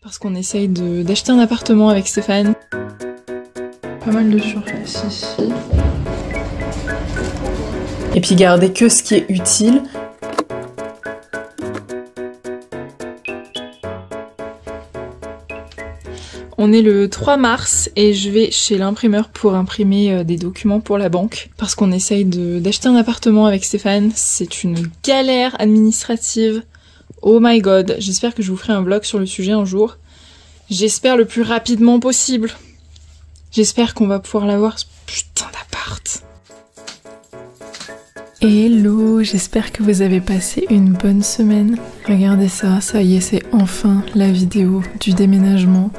Parce qu'on essaye d'acheter un appartement avec Stéphane. Pas mal de surface ici. Et puis garder que ce qui est utile. On est le 3 mars et je vais chez l'imprimeur pour imprimer des documents pour la banque. Parce qu'on essaye d'acheter un appartement avec Stéphane. C'est une galère administrative. Oh my god, j'espère que je vous ferai un vlog sur le sujet un jour. J'espère le plus rapidement possible. J'espère qu'on va pouvoir l'avoir, ce putain d'appart. Hello, j'espère que vous avez passé une bonne semaine. Regardez ça, ça y est, c'est enfin la vidéo du déménagement.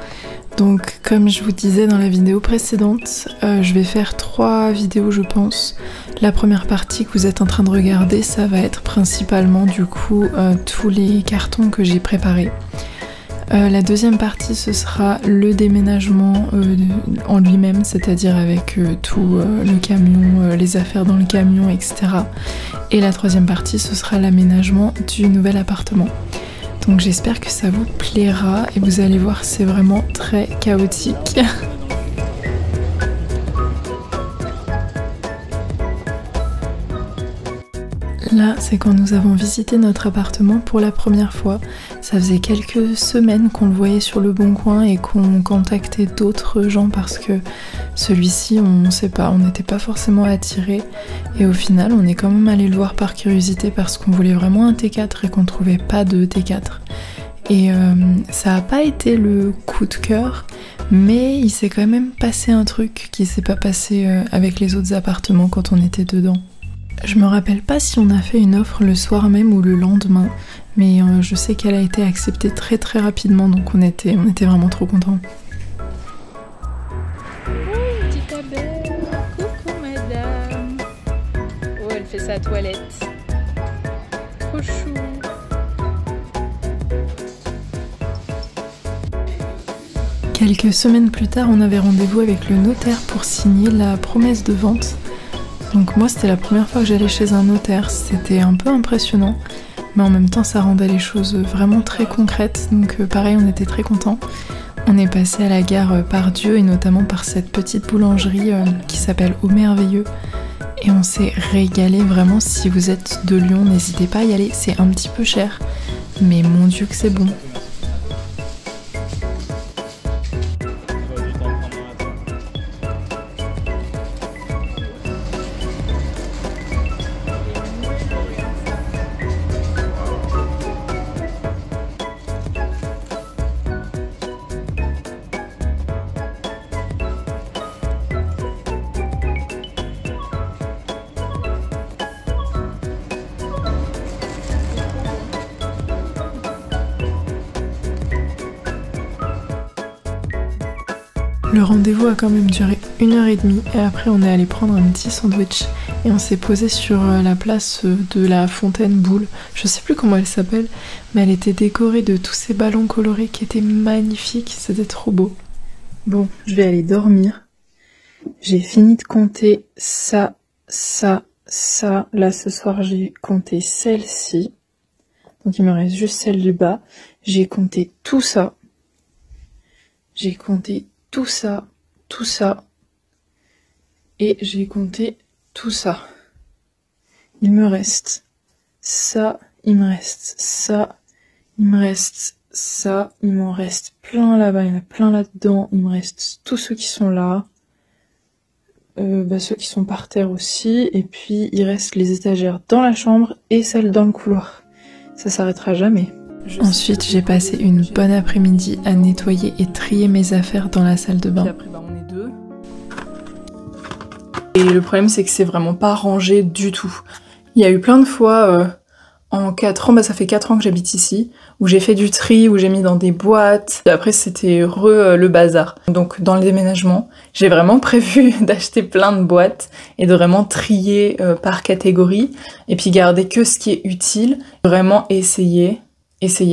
Donc comme je vous disais dans la vidéo précédente, je vais faire 3 vidéos je pense. La première partie que vous êtes en train de regarder, ça va être principalement du coup tous les cartons que j'ai préparés. La deuxième partie ce sera le déménagement en lui-même, c'est-à-dire avec tout le camion, les affaires dans le camion, etc. Et la troisième partie ce sera l'aménagement du nouvel appartement. Donc j'espère que ça vous plaira et vous allez voir c'est vraiment très chaotique. Là, c'est quand nous avons visité notre appartement pour la première fois. Ça faisait quelques semaines qu'on le voyait sur le Bon Coin et qu'on contactait d'autres gens parce que celui-ci, on sait pas, on n'était pas forcément attirés. Et au final, on est quand même allé le voir par curiosité parce qu'on voulait vraiment un T4 et qu'on trouvait pas de T4. Et ça a pas été le coup de cœur, mais il s'est quand même passé un truc qui s'est pas passé avec les autres appartements quand on était dedans. Je me rappelle pas si on a fait une offre le soir même ou le lendemain, mais je sais qu'elle a été acceptée très très rapidement, donc on était vraiment trop contents. Oh, petite abeille, coucou madame. Oh, elle fait sa toilette. Trop chou. Quelques semaines plus tard, on avait rendez-vous avec le notaire pour signer la promesse de vente. Donc moi c'était la première fois que j'allais chez un notaire, c'était un peu impressionnant, mais en même temps ça rendait les choses vraiment très concrètes, donc pareil on était très contents. On est passé à la gare Pardieu et notamment par cette petite boulangerie qui s'appelle Au Merveilleux, et on s'est régalé vraiment. Si vous êtes de Lyon, n'hésitez pas à y aller, c'est un petit peu cher, mais mon dieu que c'est bon. Le rendez-vous a quand même duré 1h30 et après on est allé prendre un petit sandwich et on s'est posé sur la place de la fontaine boule. Je sais plus comment elle s'appelle, mais elle était décorée de tous ces ballons colorés qui étaient magnifiques, c'était trop beau. Bon, je vais aller dormir. J'ai fini de compter ça. Là ce soir j'ai compté celle-ci. Donc il me reste juste celle du bas. J'ai compté tout ça. J'ai compté tout ça, et j'ai compté tout ça. Il me reste ça, il me reste ça, il me reste ça, il m'en reste plein là-bas, il y en a plein là-dedans, il me reste tous ceux qui sont là, ceux qui sont par terre aussi, et puis il reste les étagères dans la chambre et celles dans le couloir. Ça s'arrêtera jamais. Ensuite, j'ai passé une bonne après-midi à nettoyer et trier mes affaires dans la salle de bain. Après, on est deux. Et le problème, c'est que c'est vraiment pas rangé du tout. Il y a eu plein de fois, en 4 ans, ça fait 4 ans que j'habite ici, où j'ai fait du tri, où j'ai mis dans des boîtes. Et après, c'était le bazar. Donc, dans le déménagement, j'ai vraiment prévu d'acheter plein de boîtes et de vraiment trier par catégorie. Et puis garder que ce qui est utile. Vraiment essayer,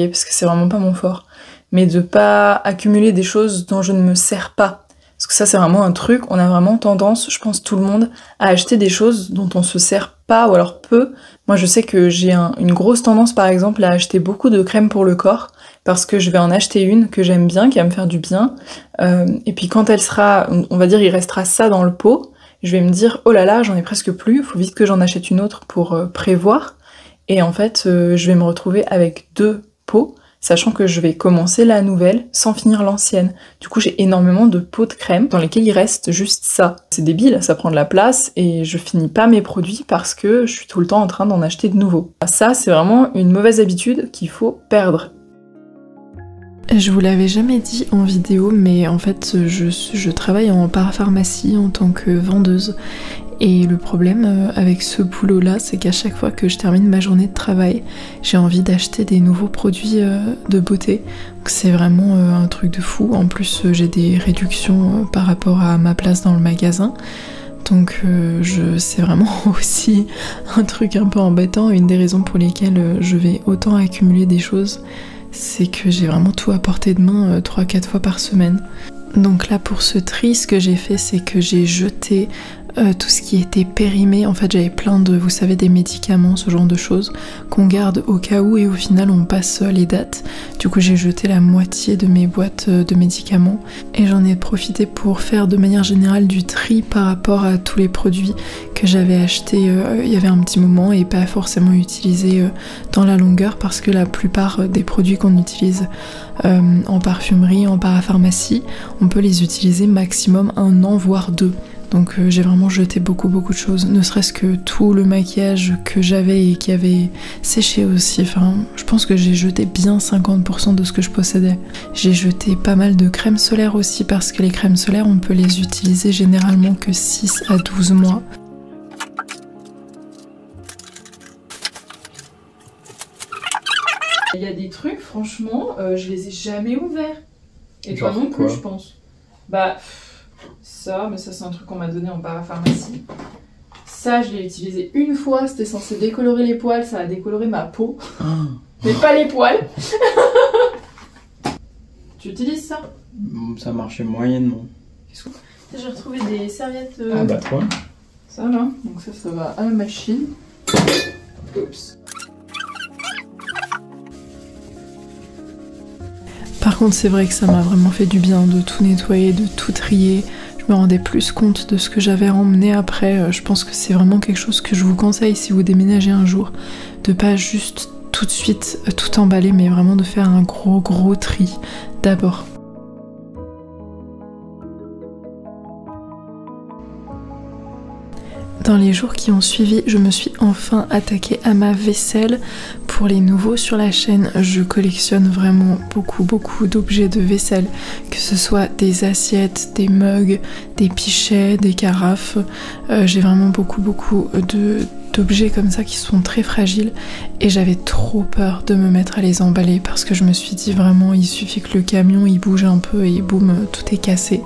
parce que c'est vraiment pas mon fort, mais de pas accumuler des choses dont je ne me sers pas. Parce que ça c'est vraiment un truc, on a vraiment tendance, je pense tout le monde, à acheter des choses dont on se sert pas ou alors peu. Moi je sais que j'ai une grosse tendance par exemple à acheter beaucoup de crème pour le corps, parce que je vais en acheter une que j'aime bien, qui va me faire du bien, et puis quand elle sera, on va dire il restera ça dans le pot, je vais me dire oh là là j'en ai presque plus, faut vite que j'en achète une autre pour prévoir, et en fait je vais me retrouver avec 2 pots, sachant que je vais commencer la nouvelle sans finir l'ancienne. Du coup j'ai énormément de pots de crème dans lesquels il reste juste ça. C'est débile, ça prend de la place et je finis pas mes produits parce que je suis tout le temps en train d'en acheter de nouveaux. Ça c'est vraiment une mauvaise habitude qu'il faut perdre. Je vous l'avais jamais dit en vidéo, mais en fait je travaille en parapharmacie en tant que vendeuse. Et le problème avec ce boulot là, c'est qu'à chaque fois que je termine ma journée de travail, j'ai envie d'acheter des nouveaux produits de beauté. Donc c'est vraiment un truc de fou. En plus j'ai des réductions par rapport à ma place dans le magasin. Donc c'est vraiment aussi un truc un peu embêtant. Une des raisons pour lesquelles je vais autant accumuler des choses, c'est que j'ai vraiment tout à portée de main 3-4 fois par semaine. Donc là pour ce tri, ce que j'ai fait, c'est que j'ai jeté tout ce qui était périmé. En fait j'avais plein de, vous savez, des médicaments, ce genre de choses qu'on garde au cas où, et au final on passe les dates. Du coup j'ai jeté la moitié de mes boîtes de médicaments, et j'en ai profité pour faire de manière générale du tri par rapport à tous les produits que j'avais achetés il y avait un petit moment et pas forcément utilisés dans la longueur, parce que la plupart des produits qu'on utilise en parfumerie, en parapharmacie, on peut les utiliser maximum 1 an voire 2. Donc j'ai vraiment jeté beaucoup de choses, ne serait-ce que tout le maquillage que j'avais et qui avait séché aussi. Enfin, je pense que j'ai jeté bien 50% de ce que je possédais. J'ai jeté pas mal de crèmes solaires aussi, parce que les crèmes solaires on peut les utiliser généralement que 6 à 12 mois. Il y a des trucs, franchement, je les ai jamais ouverts. Et genre toi non plus, quoi? je pense. Bah, ça, mais ça c'est un truc qu'on m'a donné en parapharmacie. Ça, je l'ai utilisé une fois, c'était censé décolorer les poils, ça a décoloré ma peau. Mais pas les poils. Tu utilises ça? Ça marchait moyennement. J'ai retrouvé des serviettes. Ah bah toi. Ça là, donc ça va à la machine. Oups. Par contre c'est vrai que ça m'a vraiment fait du bien de tout nettoyer, de tout trier. Je me rendais plus compte de ce que j'avais emmené après. Je pense que c'est vraiment quelque chose que je vous conseille si vous déménagez un jour, de pas juste tout de suite tout emballer, mais vraiment de faire un gros tri d'abord. Dans les jours qui ont suivi, je me suis enfin attaquée à ma vaisselle. Pour les nouveaux sur la chaîne, je collectionne vraiment beaucoup d'objets de vaisselle, que ce soit des assiettes, des mugs, des pichets, des carafes. J'ai vraiment beaucoup d'objets comme ça qui sont très fragiles, et j'avais trop peur de me mettre à les emballer parce que je me suis dit vraiment il suffit que le camion il bouge un peu et boum, tout est cassé.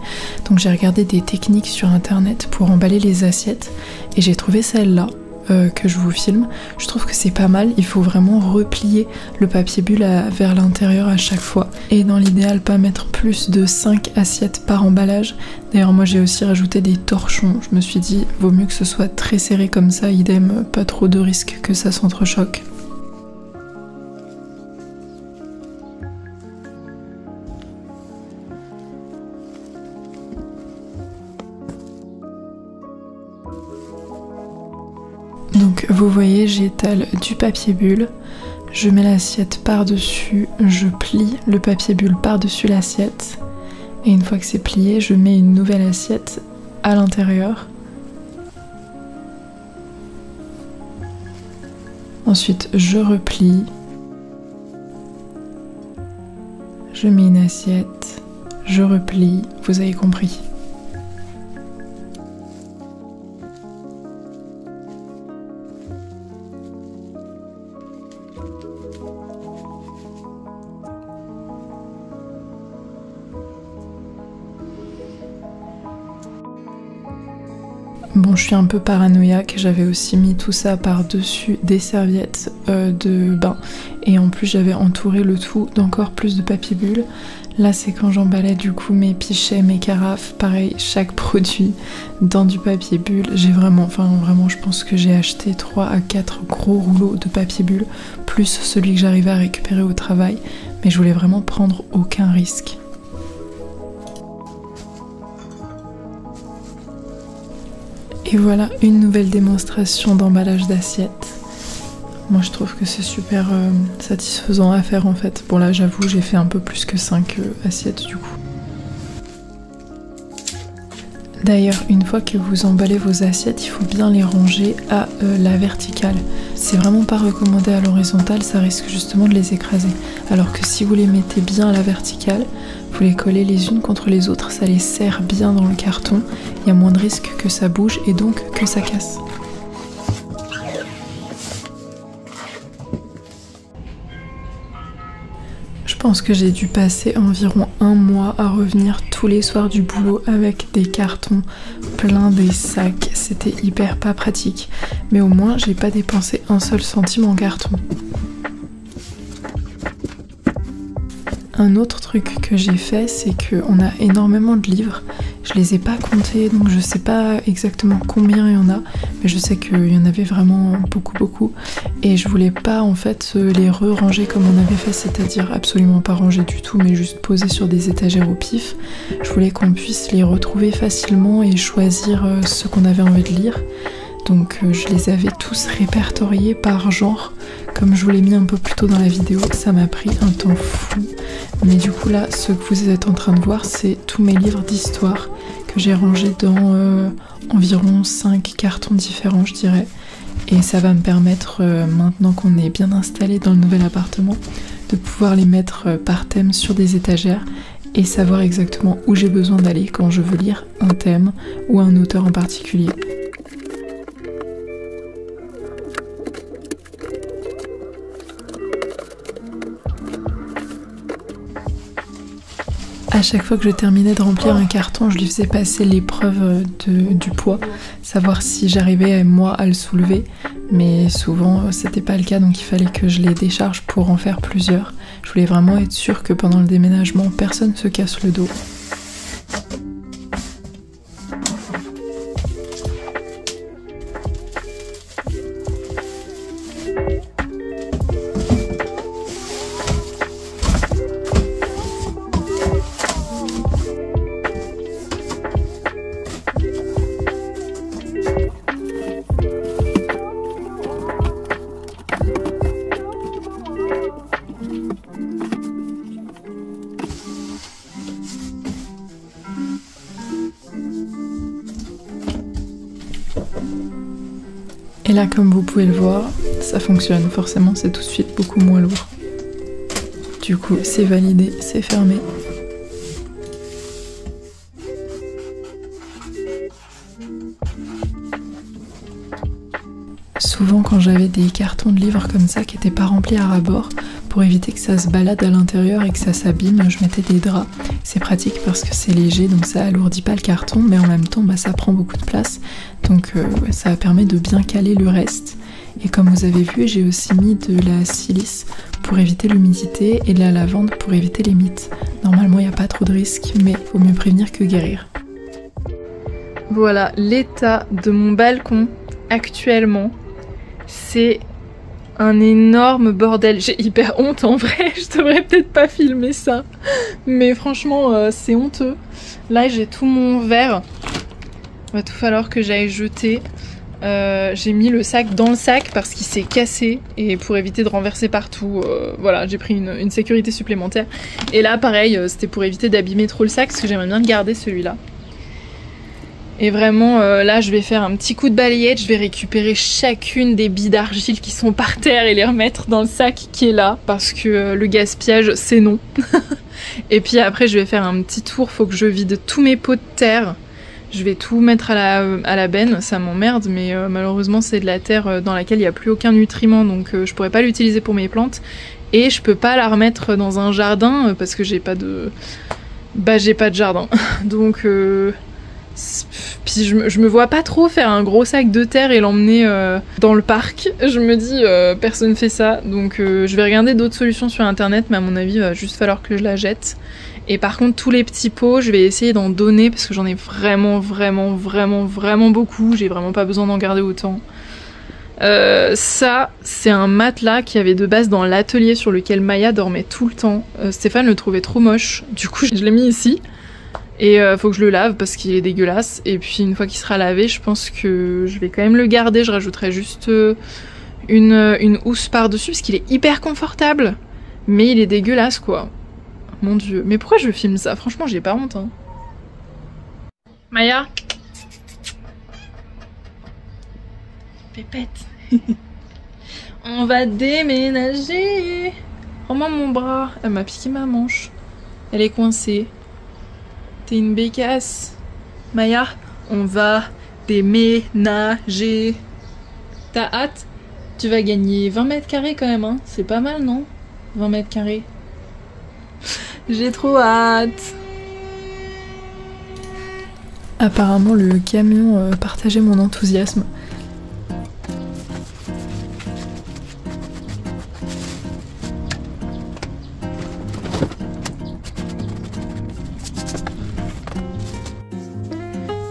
Donc j'ai regardé des techniques sur internet pour emballer les assiettes et j'ai trouvé celle-là que je vous filme. Je trouve que c'est pas mal. Il faut vraiment replier le papier bulle vers l'intérieur à chaque fois, et dans l'idéal pas mettre plus de 5 assiettes par emballage. D'ailleurs moi j'ai aussi rajouté des torchons. Je me suis dit vaut mieux que ce soit très serré comme ça, idem, pas trop de risque que ça s'entrechoque. Donc vous voyez, j'étale du papier bulle, je mets l'assiette par-dessus, je plie le papier bulle par-dessus l'assiette, et une fois que c'est plié, je mets une nouvelle assiette à l'intérieur. Ensuite je replie, je mets une assiette, je replie, vous avez compris. Bon, je suis un peu paranoïaque, j'avais aussi mis tout ça par-dessus des serviettes de bain, et en plus j'avais entouré le tout d'encore plus de papier bulle. Là c'est quand j'emballais du coup mes pichets, mes carafes, pareil, chaque produit dans du papier bulle. J'ai vraiment, je pense que j'ai acheté 3 à 4 gros rouleaux de papier bulle, plus celui que j'arrivais à récupérer au travail. mais je voulais vraiment prendre aucun risque. Et voilà une nouvelle démonstration d'emballage d'assiettes. Moi je trouve que c'est super satisfaisant à faire en fait. Bon là j'avoue j'ai fait un peu plus que 5 assiettes du coup. D'ailleurs, une fois que vous emballez vos assiettes, il faut bien les ranger à la verticale. C'est vraiment pas recommandé à l'horizontale, ça risque justement de les écraser. Alors que si vous les mettez bien à la verticale, vous les collez les unes contre les autres, ça les serre bien dans le carton, il y a moins de risque que ça bouge et donc que ça casse. Je pense que j'ai dû passer environ 1 mois à revenir tous les soirs du boulot avec des cartons pleins des sacs. C'était hyper pas pratique, mais au moins j'ai pas dépensé un seul centime en carton. Un autre truc que j'ai fait, c'est qu'on a énormément de livres. Je les ai pas comptés, donc je sais pas exactement combien il y en a, mais je sais qu'il y en avait vraiment beaucoup. Et je voulais pas en fait les re-ranger comme on avait fait, c'est-à-dire absolument pas ranger du tout, mais juste poser sur des étagères au pif. Je voulais qu'on puisse les retrouver facilement et choisir ce qu'on avait envie de lire. Donc je les avais tous répertoriés par genre, comme je vous l'ai mis un peu plus tôt dans la vidéo. Ça m'a pris un temps fou, mais du coup là, ce que vous êtes en train de voir, c'est tous mes livres d'histoire que j'ai rangés dans environ 5 cartons différents, je dirais. Et ça va me permettre, maintenant qu'on est bien installé dans le nouvel appartement, de pouvoir les mettre par thème sur des étagères et savoir exactement où j'ai besoin d'aller quand je veux lire un thème ou un auteur en particulier. À chaque fois que je terminais de remplir un carton, je lui faisais passer l'épreuve du poids, savoir si j'arrivais moi à le soulever, mais souvent c'était pas le cas, donc il fallait que je les décharge pour en faire plusieurs. Je voulais vraiment être sûre que pendant le déménagement, personne se casse le dos. Et là, comme vous pouvez le voir, ça fonctionne. Forcément, c'est tout de suite beaucoup moins lourd. Du coup, c'est validé, c'est fermé. Souvent, quand j'avais des cartons de livres comme ça qui n'étaient pas remplis à ras-bord, pour éviter que ça se balade à l'intérieur et que ça s'abîme, je mettais des draps. C'est pratique parce que c'est léger, donc ça alourdit pas le carton, mais en même temps, ça prend beaucoup de place. Donc ça permet de bien caler le reste. Et comme vous avez vu, j'ai aussi mis de la silice pour éviter l'humidité et de la lavande pour éviter les mites. Normalement, il n'y a pas trop de risques, mais vaut mieux prévenir que guérir. Voilà l'état de mon balcon actuellement. C'est un énorme bordel. J'ai hyper honte en vrai, je devrais peut-être pas filmer ça. Mais franchement, c'est honteux. Là, j'ai tout mon verre. Il va tout falloir que j'aille jeter. J'ai mis le sac dans le sac parce qu'il s'est cassé et pour éviter de renverser partout, voilà, j'ai pris une sécurité supplémentaire. Et là, pareil, c'était pour éviter d'abîmer trop le sac parce que j'aimerais bien le garder celui-là. Et vraiment, là, je vais faire un petit coup de balayette, je vais récupérer chacune des billes d'argile qui sont par terre et les remettre dans le sac qui est là, parce que le gaspillage, c'est non. Et puis après, je vais faire un petit tour, faut que je vide tous mes pots de terre. Je vais tout mettre à la benne, ça m'emmerde, mais malheureusement, c'est de la terre dans laquelle il n'y a plus aucun nutriment, donc je pourrais pas l'utiliser pour mes plantes. Et je peux pas la remettre dans un jardin, parce que j'ai pas de... j'ai pas de jardin. Donc... Puis je me vois pas trop faire un gros sac de terre et l'emmener dans le parc. Je me dis personne fait ça, donc je vais regarder d'autres solutions sur internet, mais à mon avis il va juste falloir que je la jette. Et par contre tous les petits pots je vais essayer d'en donner parce que j'en ai vraiment beaucoup, j'ai vraiment pas besoin d'en garder autant. Ça, c'est un matelas qui avait de base dans l'atelier sur lequel Maya dormait tout le temps. Stéphane le trouvait trop moche, du coup je l'ai mis ici. Et faut que je le lave parce qu'il est dégueulasse. Et puis une fois qu'il sera lavé, je pense que je vais quand même le garder. Je rajouterai juste une housse par-dessus parce qu'il est hyper confortable. Mais il est dégueulasse quoi. Mon dieu. Mais pourquoi je filme ça? Franchement, j'ai pas honte. Hein. Maya? Pépette. On va déménager. Rends-moi mon bras. Elle m'a piqué ma manche. Elle est coincée. T'es une bécasse. Maya, on va déménager. T'as hâte? Tu vas gagner 20 mètres carrés quand même, hein. C'est pas mal, non? 20 mètres carrés. J'ai trop hâte. Apparemment, le camion partageait mon enthousiasme.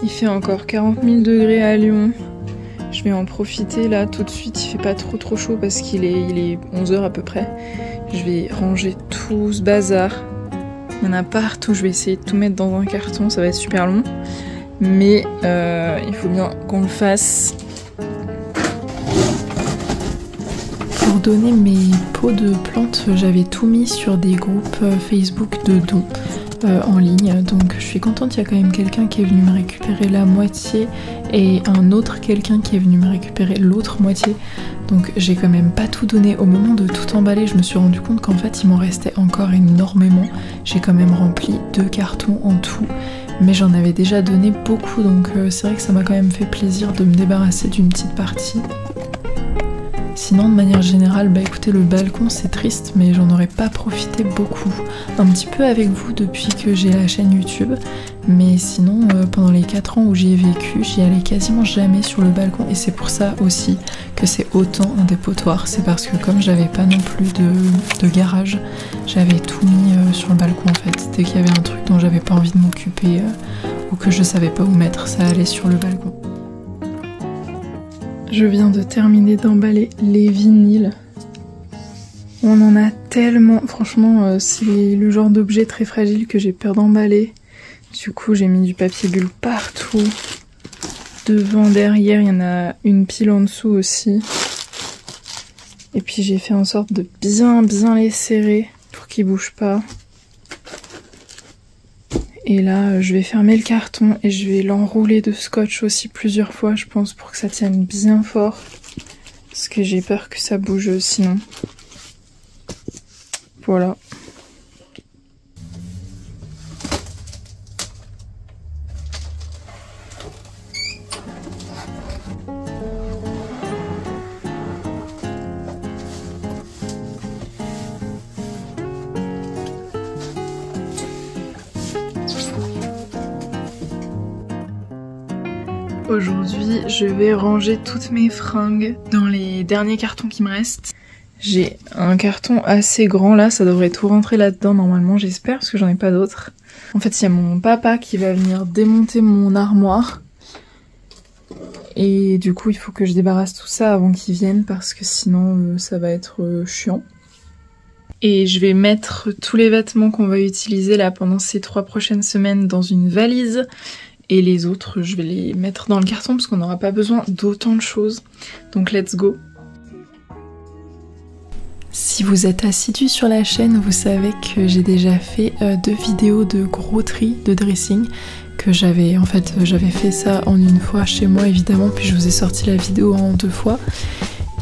Il fait encore 40 000 degrés à Lyon. Je vais en profiter là tout de suite. Il fait pas trop chaud parce qu'il est 11h à peu près. Je vais ranger tout ce bazar. Il y en a partout. Je vais essayer de tout mettre dans un carton. Ça va être super long. Mais il faut bien qu'on le fasse. Pour donner mes pots de plantes, j'avais tout mis sur des groupes Facebook de dons. En ligne, donc je suis contente, il y a quand même quelqu'un qui est venu me récupérer la moitié et un autre quelqu'un qui est venu me récupérer l'autre moitié, donc j'ai quand même pas tout donné. Au moment de tout emballer, je me suis rendu compte qu'en fait il m'en restait encore énormément. J'ai quand même rempli 2 cartons en tout, mais j'en avais déjà donné beaucoup, donc c'est vrai que ça m'a quand même fait plaisir de me débarrasser d'une petite partie. Sinon, de manière générale, bah écoutez, le balcon c'est triste, mais j'en aurais pas profité beaucoup. Un petit peu avec vous depuis que j'ai la chaîne YouTube, mais sinon, pendant les 4 ans où j'y ai vécu, j'y allais quasiment jamais sur le balcon, et c'est pour ça aussi que c'est autant un dépotoir. C'est parce que comme j'avais pas non plus de garage, j'avais tout mis sur le balcon en fait. Dès qu'il y avait un truc dont j'avais pas envie de m'occuper ou que je savais pas où mettre, ça allait sur le balcon. Je viens de terminer d'emballer les vinyles. On en a tellement... Franchement, c'est le genre d'objet très fragile que j'ai peur d'emballer. Du coup, j'ai mis du papier bulle partout. Devant, derrière, il y en a une pile en dessous aussi. Et puis j'ai fait en sorte de bien les serrer pour qu'ils bougent pas. Et là, je vais fermer le carton et je vais l'enrouler de scotch aussi plusieurs fois, je pense, pour que ça tienne bien fort. Parce que j'ai peur que ça bouge sinon. Voilà. Aujourd'hui, je vais ranger toutes mes fringues dans les derniers cartons qui me restent. J'ai un carton assez grand là, ça devrait tout rentrer là-dedans normalement, j'espère, parce que j'en ai pas d'autres. En fait, il y a mon papa qui va venir démonter mon armoire. Et du coup, il faut que je débarrasse tout ça avant qu'il vienne, parce que sinon, ça va être chiant. Et je vais mettre tous les vêtements qu'on va utiliser là pendant ces 3 prochaines semaines dans une valise. Et les autres, je vais les mettre dans le carton parce qu'on n'aura pas besoin d'autant de choses. Donc let's go! Si vous êtes assidus sur la chaîne, vous savez que j'ai déjà fait 2 vidéos de gros tri, de dressing. Que j'avais fait ça en une fois chez moi évidemment, puis je vous ai sorti la vidéo en 2 fois.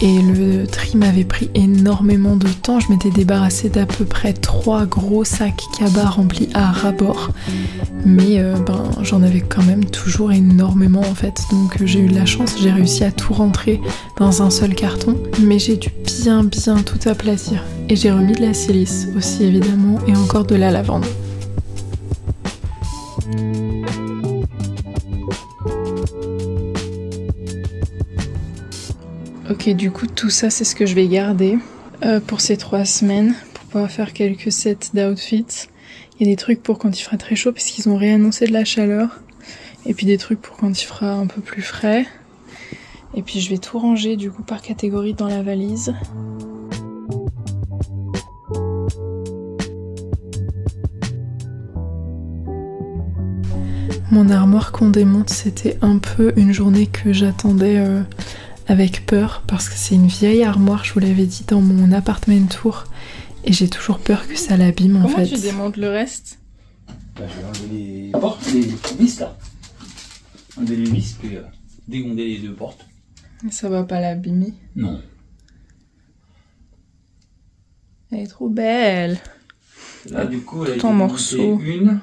Et le tri m'avait pris énormément de temps. Je m'étais débarrassée d'à peu près 3 gros sacs cabas remplis à ras-bord. Mais j'en avais quand même toujours énormément en fait. Donc j'ai eu de la chance, j'ai réussi à tout rentrer dans un seul carton. Mais j'ai dû bien tout aplatir. Et j'ai remis de la silice aussi évidemment et encore de la lavande. Ok, du coup tout ça c'est ce que je vais garder pour ces 3 semaines pour pouvoir faire quelques sets d'outfits. Il y a des trucs pour quand il fera très chaud parce qu'ils ont réannoncé de la chaleur. Et puis des trucs pour quand il fera un peu plus frais. Et puis je vais tout ranger du coup par catégorie dans la valise. Mon armoire qu'on démonte, c'était un peu une journée que j'attendais avec peur parce que c'est une vieille armoire, je vous l'avais dit, dans mon appartement tour et j'ai toujours peur que ça l'abîme en fait. Comment tu démontes le reste? Bah, je vais enlever les portes, les vis là. Enlever les vis puis dégonder les deux portes. Et ça va pas l'abîmer? Non. Elle est trop belle. Là du coup elle a été en morceaux. Une,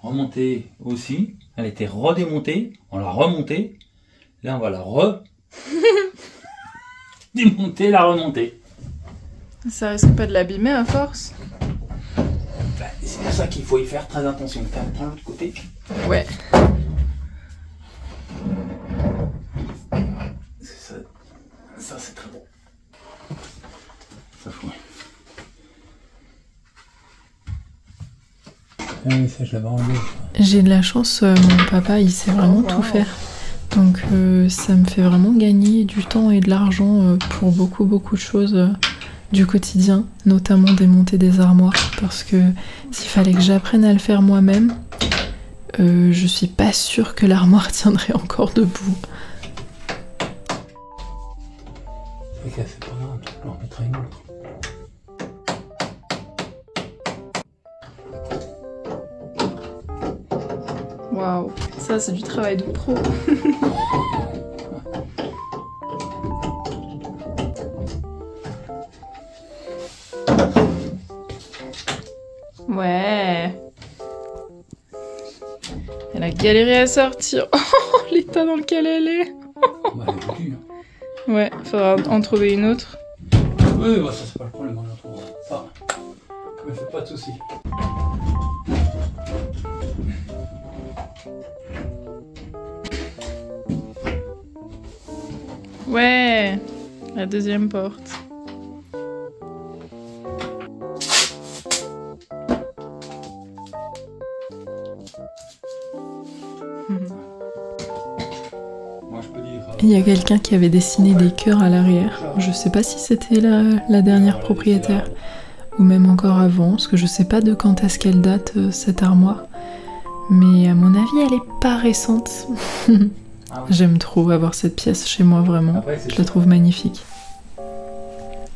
remontée aussi. Elle a été redémontée, on l'a remontée. Là on va la démonter, la remonter. Ça risque pas de l'abîmer à force? Bah, c'est pour ça qu'il faut y faire très attention. Prends l'autre côté. Ouais. Ça c'est très bon. Ça faut. Ah oui, ça je l'avais enlevé. J'ai de la chance, mon papa il sait vraiment tout faire. Donc ça me fait vraiment gagner du temps et de l'argent pour beaucoup de choses du quotidien, notamment démonter des armoires. Parce que s'il fallait que j'apprenne à le faire moi-même, je suis pas sûre que l'armoire tiendrait encore debout. Ok, c'est pas grave, on en remettra une autre. Waouh, ça c'est du travail de pro. Ouais. Elle a galéré à sortir. Oh, l'état dans lequel elle est. Bah, elle est foutue, hein. Ouais, faudra en trouver une autre. Oui, bah, ça c'est pas le problème, on en trouvera. Ça, me fais pas de soucis. Ouais, la deuxième porte. Il y a quelqu'un qui avait dessiné des cœurs à l'arrière. Je sais pas si c'était la dernière propriétaire ou même encore avant, parce que je sais pas de quand est-ce qu'elle date cette armoire. Mais à mon avis, elle est pas récente. J'aime trop avoir cette pièce chez moi, vraiment. Je la trouve magnifique.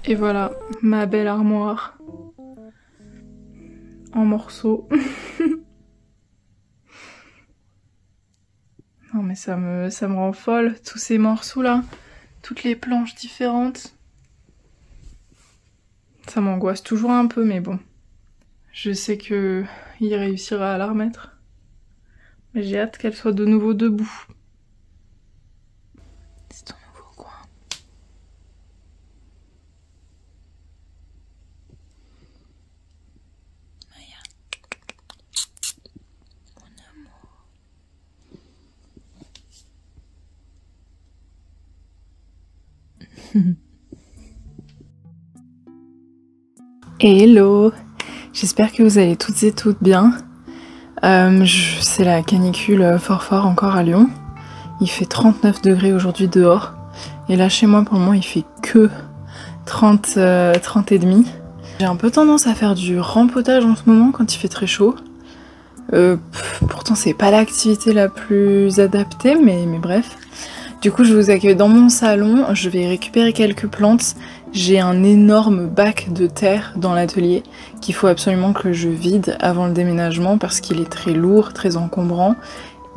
Et voilà, ma belle armoire. En morceaux. Non mais ça me rend folle, tous ces morceaux là. Toutes les planches différentes. Ça m'angoisse toujours un peu, mais bon. Je sais que il réussira à la remettre. Mais j'ai hâte qu'elle soit de nouveau debout. C'est ton nouveau coin. Maya. Mon amour. Hello! J'espère que vous allez toutes et toutes bien. C'est la canicule fort encore à Lyon. Il fait 39 degrés aujourd'hui dehors. Et là chez moi pour le moment il fait que 30 et demi. J'ai un peu tendance à faire du rempotage en ce moment quand il fait très chaud. Pourtant c'est pas l'activité la plus adaptée mais bref. Du coup je vous accueille dans mon salon, je vais récupérer quelques plantes. J'ai un énorme bac de terre dans l'atelier qu'il faut absolument que je vide avant le déménagement parce qu'il est très lourd, très encombrant.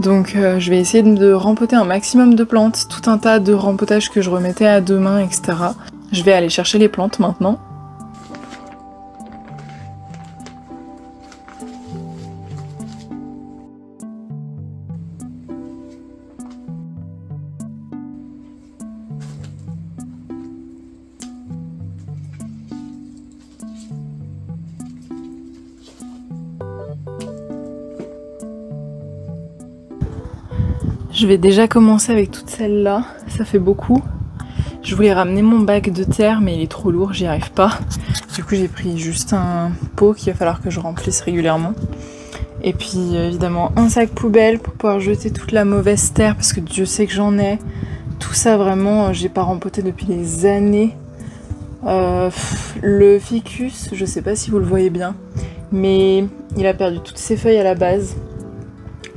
Donc je vais essayer de rempoter un maximum de plantes, tout un tas de rempotages que je remettais à deux mains, etc. Je vais aller chercher les plantes maintenant. Je vais déjà commencer avec toutes celles-là, ça fait beaucoup. Je voulais ramener mon bac de terre mais il est trop lourd, j'y arrive pas. Du coup j'ai pris juste un pot qu'il va falloir que je remplisse régulièrement. Et puis évidemment un sac poubelle pour pouvoir jeter toute la mauvaise terre parce que Dieu sait que j'en ai. Tout ça vraiment, j'ai pas rempoté depuis des années. Le ficus, je sais pas si vous le voyez bien, mais il a perdu toutes ses feuilles à la base.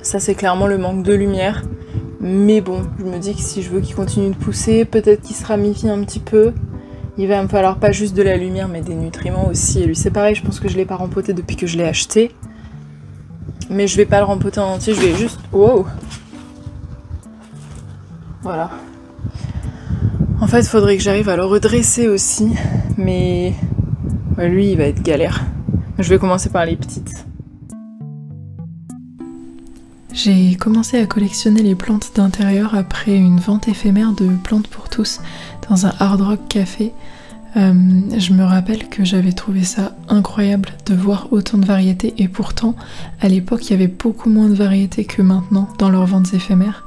Ça c'est clairement le manque de lumière. Mais bon, je me dis que si je veux qu'il continue de pousser, peut-être qu'il se ramifie un petit peu. Il va me falloir pas juste de la lumière, mais des nutriments aussi. Et lui c'est pareil, je pense que je l'ai pas rempoté depuis que je l'ai acheté. Mais je vais pas le rempoter en entier, je vais juste... Wow! Voilà. En fait, il faudrait que j'arrive à le redresser aussi, mais ouais, lui, il va être galère. Je vais commencer par les petites. J'ai commencé à collectionner les plantes d'intérieur après une vente éphémère de plantes pour tous dans un Hard Rock Café. Je me rappelle que j'avais trouvé ça incroyable de voir autant de variétés et pourtant, à l'époque, il y avait beaucoup moins de variétés que maintenant dans leurs ventes éphémères.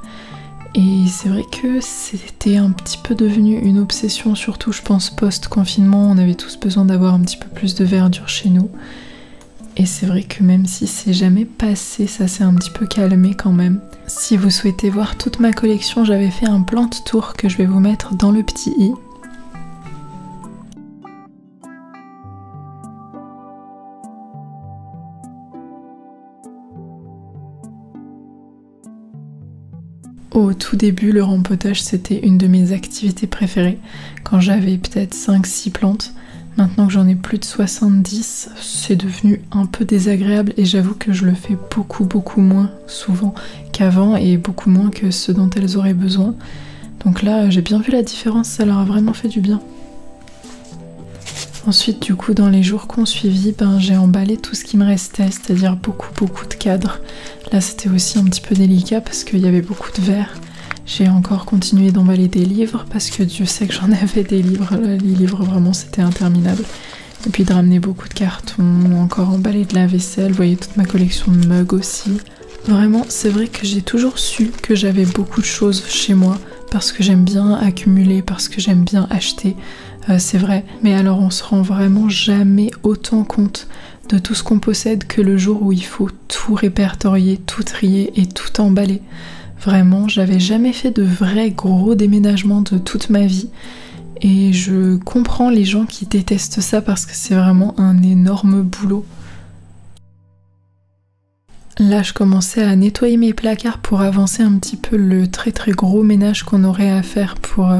Et c'est vrai que c'était un petit peu devenu une obsession, surtout je pense post-confinement, on avait tous besoin d'avoir un petit peu plus de verdure chez nous. Et c'est vrai que même si c'est jamais passé, ça s'est un petit peu calmé quand même. Si vous souhaitez voir toute ma collection, j'avais fait un plant tour que je vais vous mettre dans le petit i. Au tout début, le rempotage, c'était une de mes activités préférées, quand j'avais peut-être 5-6 plantes. Maintenant que j'en ai plus de 70, c'est devenu un peu désagréable et j'avoue que je le fais beaucoup moins souvent qu'avant et beaucoup moins que ce dont elles auraient besoin. Donc là, j'ai bien vu la différence, ça leur a vraiment fait du bien. Ensuite, du coup, dans les jours qu'on suivit, j'ai emballé tout ce qui me restait, c'est-à-dire beaucoup de cadres. Là, c'était aussi un petit peu délicat parce qu'il y avait beaucoup de verre. J'ai encore continué d'emballer des livres parce que Dieu sait que j'en avais des livres. Les livres, vraiment, c'était interminable. Et puis de ramener beaucoup de cartons, encore emballer de la vaisselle. Vous voyez toute ma collection de mugs aussi. Vraiment, c'est vrai que j'ai toujours su que j'avais beaucoup de choses chez moi parce que j'aime bien accumuler, parce que j'aime bien acheter. C'est vrai. Mais alors, on se rend vraiment jamais autant compte de tout ce qu'on possède que le jour où il faut tout répertorier, tout trier et tout emballer. Vraiment, j'avais jamais fait de vrais gros déménagements de toute ma vie et je comprends les gens qui détestent ça parce que c'est vraiment un énorme boulot. Là, je commençais à nettoyer mes placards pour avancer un petit peu le très gros ménage qu'on aurait à faire pour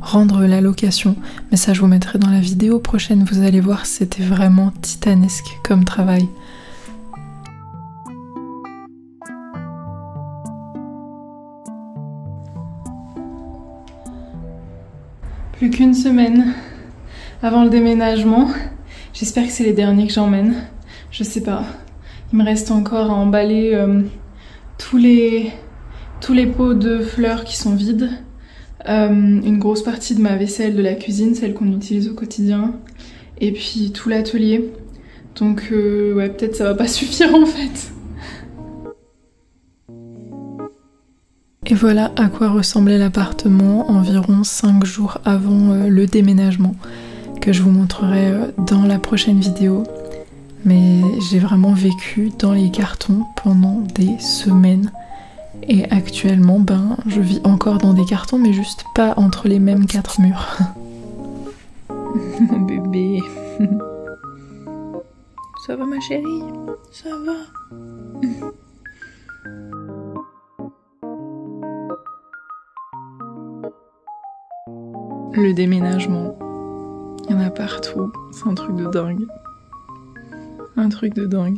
rendre la location. Mais ça, je vous mettrai dans la vidéo prochaine, vous allez voir, c'était vraiment titanesque comme travail. Plus qu'une semaine avant le déménagement. J'espère que c'est les derniers que j'emmène. Je sais pas. Il me reste encore à emballer tous les pots de fleurs qui sont vides. Une grosse partie de ma vaisselle de la cuisine, celle qu'on utilise au quotidien. Et puis tout l'atelier. Donc ouais, peut-être ça va pas suffire en fait. Et voilà à quoi ressemblait l'appartement environ 5 jours avant le déménagement, que je vous montrerai dans la prochaine vidéo. Mais j'ai vraiment vécu dans les cartons pendant des semaines. Et actuellement, je vis encore dans des cartons, mais juste pas entre les mêmes 4 murs. Mon bébé. Ça va ma chérie? Ça va? Le déménagement, il y en a partout, c'est un truc de dingue. Un truc de dingue.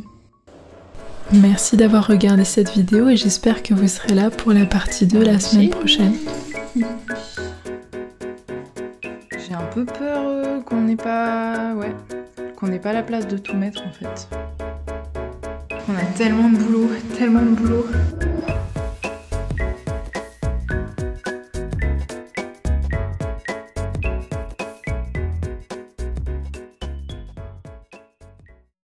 Merci d'avoir regardé cette vidéo et j'espère que vous serez là pour la partie 2 la semaine prochaine. J'ai un peu peur qu'on n'ait pas... qu'on n'ait pas la place de tout mettre en fait. On a tellement de boulot, tellement de boulot.